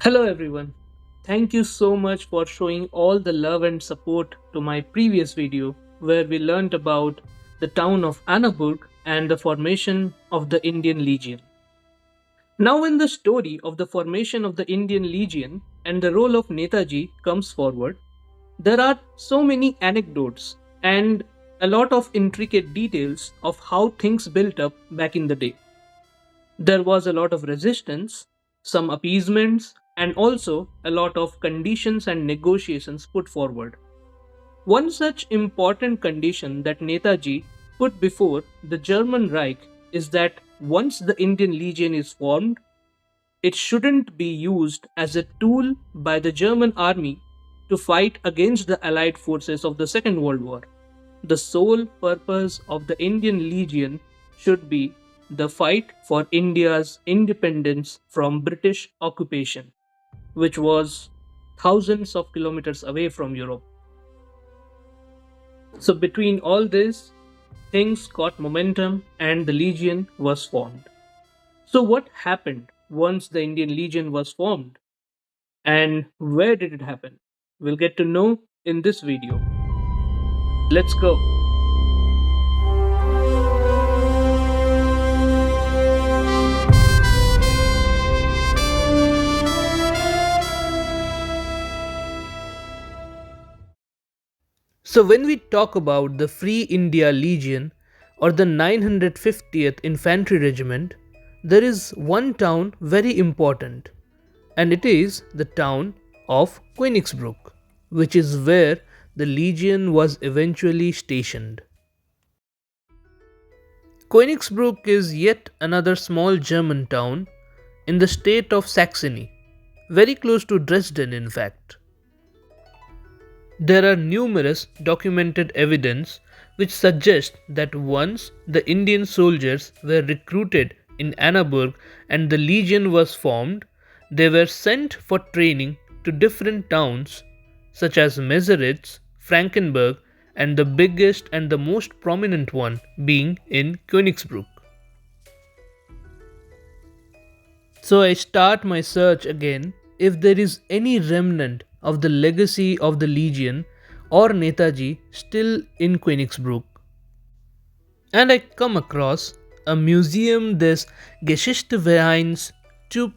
Hello everyone. Thank you so much for showing all the love and support to my previous video where we learnt about the town of Annaburg and the formation of the Indian Legion. Now when the story of the formation of the Indian Legion and the role of Netaji comes forward, there are so many anecdotes and a lot of intricate details of how things built up back in the day. There was a lot of resistance, some appeasements, and also a lot of conditions and negotiations put forward. One such important condition that Netaji put before the German Reich is that once the Indian Legion is formed, it shouldn't be used as a tool by the German army to fight against the Allied forces of the Second World War. The sole purpose of the Indian Legion should be the fight for India's independence from British occupation, which was thousands of kilometers away from Europe. So, between all this, things got momentum and the Legion was formed. So, what happened once the Indian Legion was formed and where did it happen? We'll get to know in this video. Let's go. So, when we talk about the Free India Legion or the 950th Infantry Regiment, there is one town very important, and it is the town of Königsbrück, which is where the Legion was eventually stationed. Königsbrück is yet another small German town in the state of Saxony, very close to Dresden, in fact. There are numerous documented evidence which suggest that once the Indian soldiers were recruited in Annaburg and the legion was formed, they were sent for training to different towns such as Meseritz, Frankenberg, and the biggest and the most prominent one being in Königsbrück. So I start my search again if there is any remnant of the legacy of the Legion or Netaji still in Königsbrück. And I come across a museum des Geschichtsvereins TÜP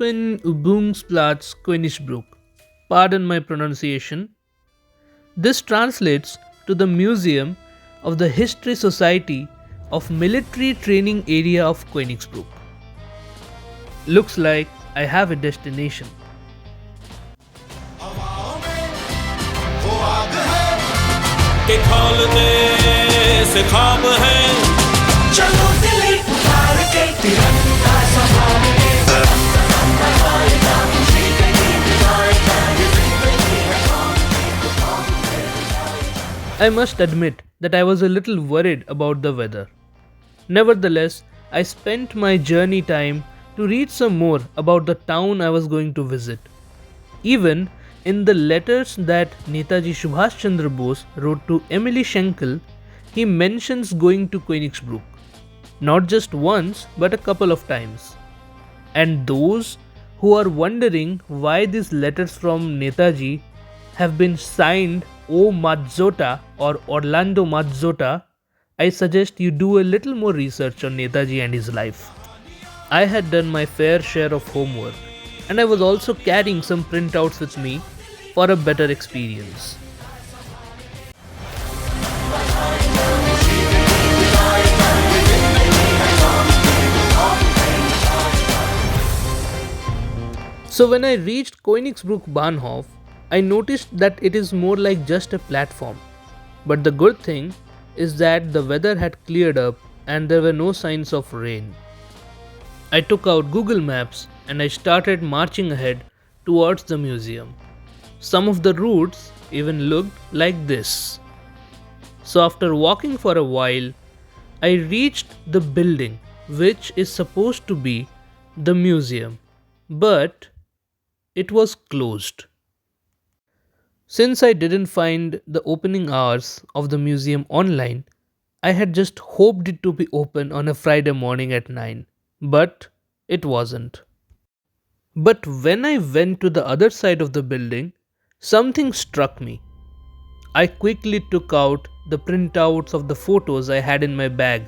Königsbrück. Pardon my pronunciation. This translates to the Museum of the History Society of Military Training Area of Königsbrück. Looks like I have a destination. के खोलने से ख्वाब है चलो दिल उतार के तिरंगा संभाल के तिरंगा गाएगा खुशी के गीत गाएगा ये जिंदगी है I must admit that I was a little worried about the weather. Nevertheless, I spent my journey time to read some more about the town I was going to visit. Even in the letters that Netaji Subhas Chandra Bose wrote to Emily Schenkel, he mentions going to Königsbrück. Not just once, but a couple of times. And those who are wondering why these letters from Netaji have been signed O Mazzota or Orlando Mazzota, I suggest you do a little more research on Netaji and his life. I had done my fair share of homework, and I was also carrying some printouts with me for a better experience. So when I reached Königsbrück Bahnhof, I noticed that it is more like just a platform. But the good thing is that the weather had cleared up and there were no signs of rain. I took out Google Maps and I started marching ahead towards the museum. Some of the routes even looked like this. So after walking for a while, I reached the building which is supposed to be the museum, but it was closed. Since I didn't find the opening hours of the museum online, I had just hoped it to be open on a Friday morning at 9, but it wasn't. But when I went to the other side of the building, something struck me. I quickly took out the printouts of the photos I had in my bag,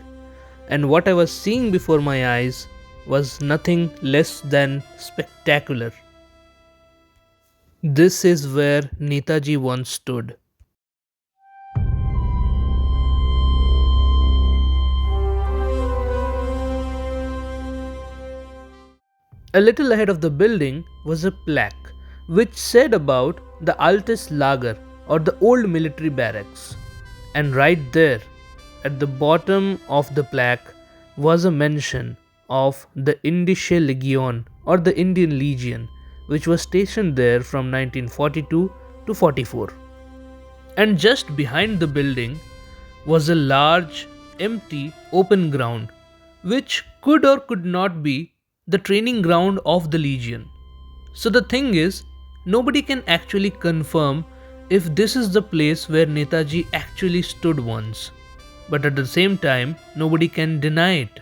and what I was seeing before my eyes was nothing less than spectacular. This is where Netaji once stood. A little ahead of the building was a plaque which said about the Altes Lager or the old military barracks. And right there at the bottom of the plaque was a mention of the Indische Legion or the Indian Legion, which was stationed there from 1942 to 44. And just behind the building was a large, empty, open ground, which could or could not be the training ground of the Legion. So the thing is, nobody can actually confirm if this is the place where Netaji actually stood once. But at the same time, nobody can deny it.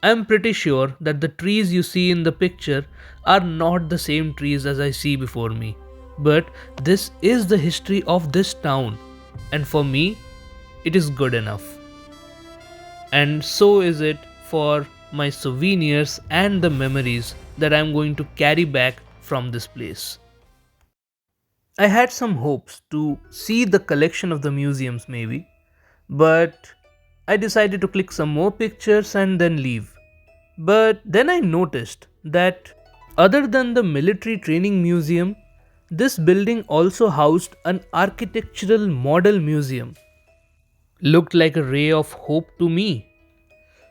I am pretty sure that the trees you see in the picture are not the same trees as I see before me. But this is the history of this town, and for me, it is good enough. And so is it for my souvenirs and the memories that I am going to carry back from this place. I had some hopes to see the collection of the museums maybe, but I decided to click some more pictures and then leave. But then I noticed that other than the military training museum, this building also housed an architectural model museum. Looked like a ray of hope to me.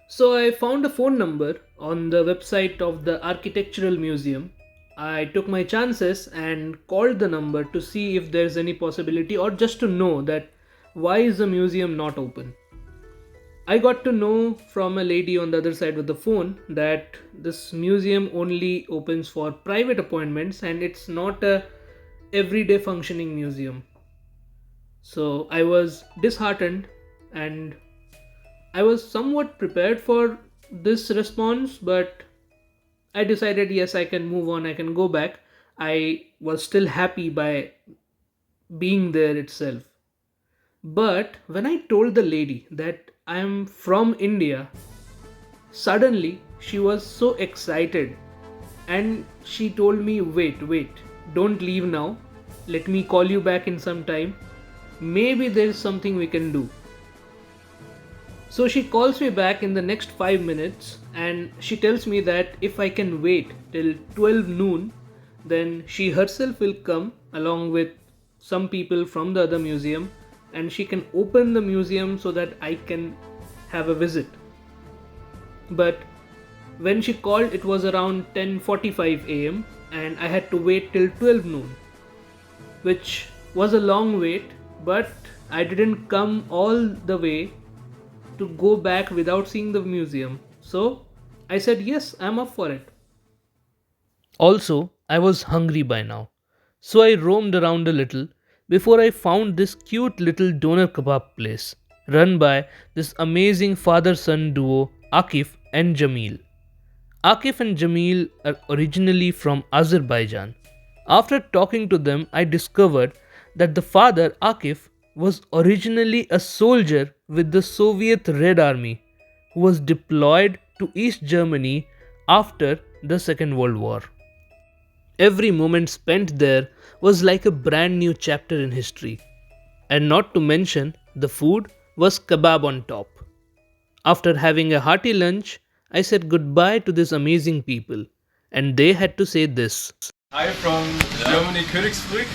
So I found a phone number on the website of the architectural museum. I took my chances and called the number to see if there's any possibility or just to know that why is the museum not open. I got to know from a lady on the other side of the phone that this museum only opens for private appointments and it's not a everyday functioning museum. So I was disheartened and I was somewhat prepared for this response, but I decided yes, I can move on, I can go back. I was still happy by being there itself. But when I told the lady that I am from India, suddenly she was so excited and she told me, wait, don't leave now. Let me call you back in some time. Maybe there is something we can do. So she calls me back in the next 5 minutes and she tells me that if I can wait till 12 noon, then she herself will come along with some people from the other museum and she can open the museum so that I can have a visit. But when she called, it was around 10:45 am and I had to wait till 12 noon, which was a long wait, but I didn't come all the way to go back without seeing the museum. So I said yes, I'm up for it. Also, I was hungry by now, so I roamed around a little before I found this cute little doner kebab place run by this amazing father-son duo Akif and Jamil. Akif and Jamil are originally from Azerbaijan. After talking to them, I discovered that the father Akif was originally a soldier with the Soviet Red Army who was deployed to East Germany after the Second World War. Every moment spent there was like a brand new chapter in history. And not to mention, the food was kebab on top. After having a hearty lunch, I said goodbye to these amazing people, and they had to say this. Hi from Germany, Königsbrück.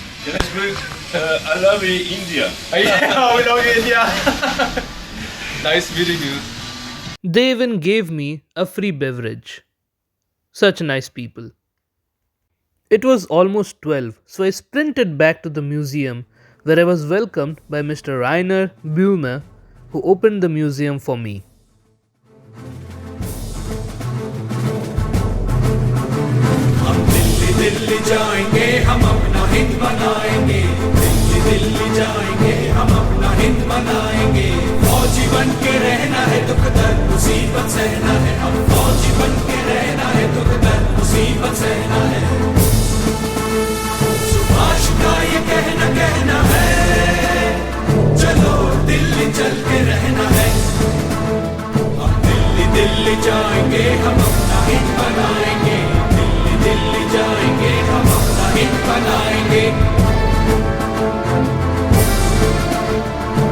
I love India. Yeah, we love India. Nice meeting you. They even gave me a free beverage. Such nice people. It was almost 12, so I sprinted back to the museum where I was welcomed by Mr. Rainer Blume, who opened the museum for me. Delhi जाएंगे हम अपना हिंद बनाएंगे दिल्ली जाएंगे हम अपना हिंद बनाएंगे फौजी बन के रहना है दुख दर्द मुसीबत सहना है हम फौजी बन के रहना है दुख दर्द मुसीबत सहना है बनाएंगे,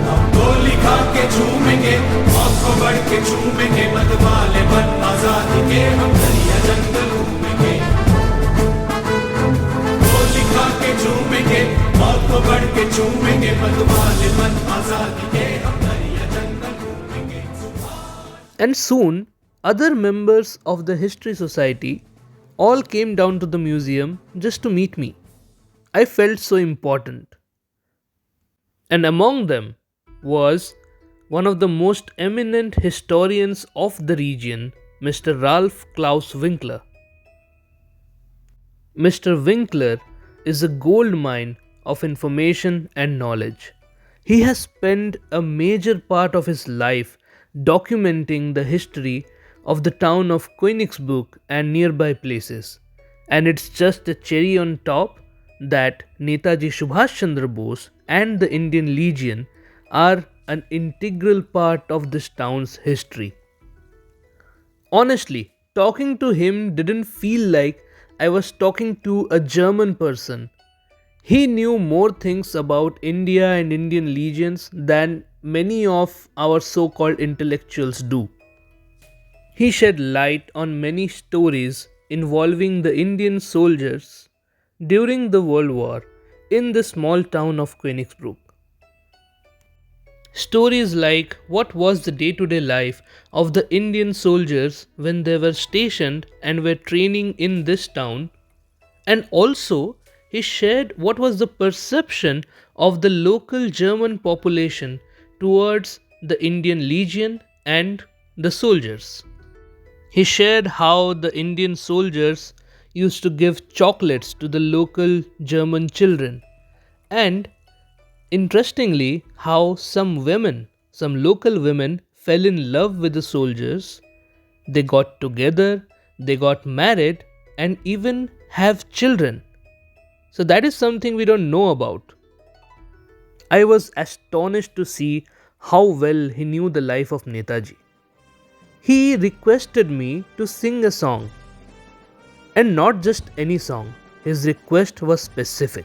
हम गोली खा के झूमेंगे, मौत को बढ़ के झूमेंगे, मतवाले मन आजादी के हम दरिया जंगल घूमेंगे, गोली खा के झूमेंगे, मौत को बढ़ के झूमेंगे, मतवाले मन आजादी के हम दरिया जंगल घूमेंगे. And soon, other members of the History Society all came down to the museum just to meet me. I felt so important. And among them was one of the most eminent historians of the region, Mr. Ralph Klaus Winkler. Mr. Winkler is a gold mine of information and knowledge. He has spent a major part of his life documenting the history of the town of Königsbrück and nearby places. And it's just a cherry on top that Netaji Subhas Chandra Bose and the Indian Legion are an integral part of this town's history. Honestly, talking to him didn't feel like I was talking to a German person. He knew more things about India and Indian legions than many of our so-called intellectuals do. He shed light on many stories involving the Indian soldiers during the World War in the small town of Königsbrück. Stories like what was the day-to-day life of the Indian soldiers when they were stationed and were training in this town, and also he shared what was the perception of the local German population towards the Indian Legion and the soldiers. He shared how the Indian soldiers used to give chocolates to the local German children, and interestingly, how some local women fell in love with the soldiers. They got together, they got married, and even have children. So that is something we don't know about. I was astonished to see how well he knew the life of Netaji. He requested me to sing a song. And not just any song. His request was specific.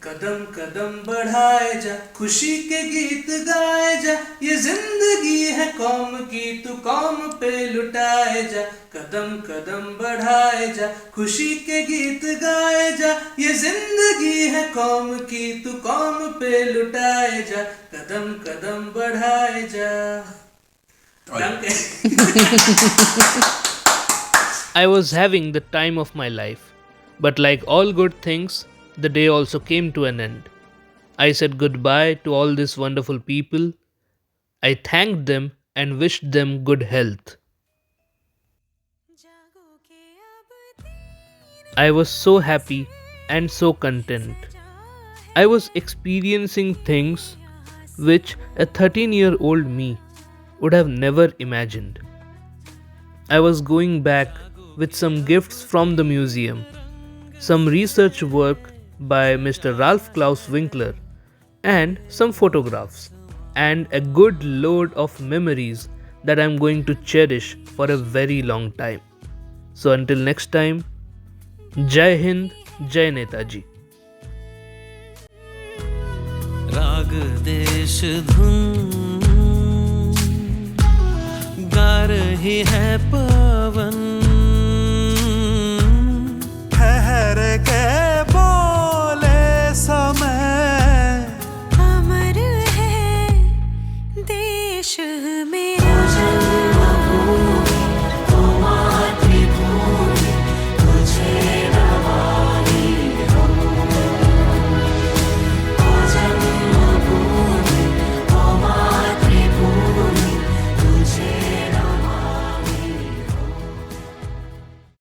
कदम कदम बढ़ाए जा, खुशी के गीत गाए जा, ये जिंदगी है कौम की, तू कौम पे लुटाए जा. कदम कदम बढ़ाए जा, खुशी के गीत गाए जा, ये जिंदगी है कौम की, तू कौम पे लुटाए जा. कदम कदम बढ़ाए जा. I was having the time of my life. But like all good things, the day also came to an end. I said goodbye to all these wonderful people. I thanked them and wished them good health. I was so happy and so content. I was experiencing things which a 13-year-old me would have never imagined. I was going back with some gifts from the museum, some research work by Mr. Ralph Klaus Winkler, and some photographs, and a good load of memories that I'm going to cherish for a very long time. So until next time, Jai Hind, Jai Netaji. राग देश धुन गा रही है पर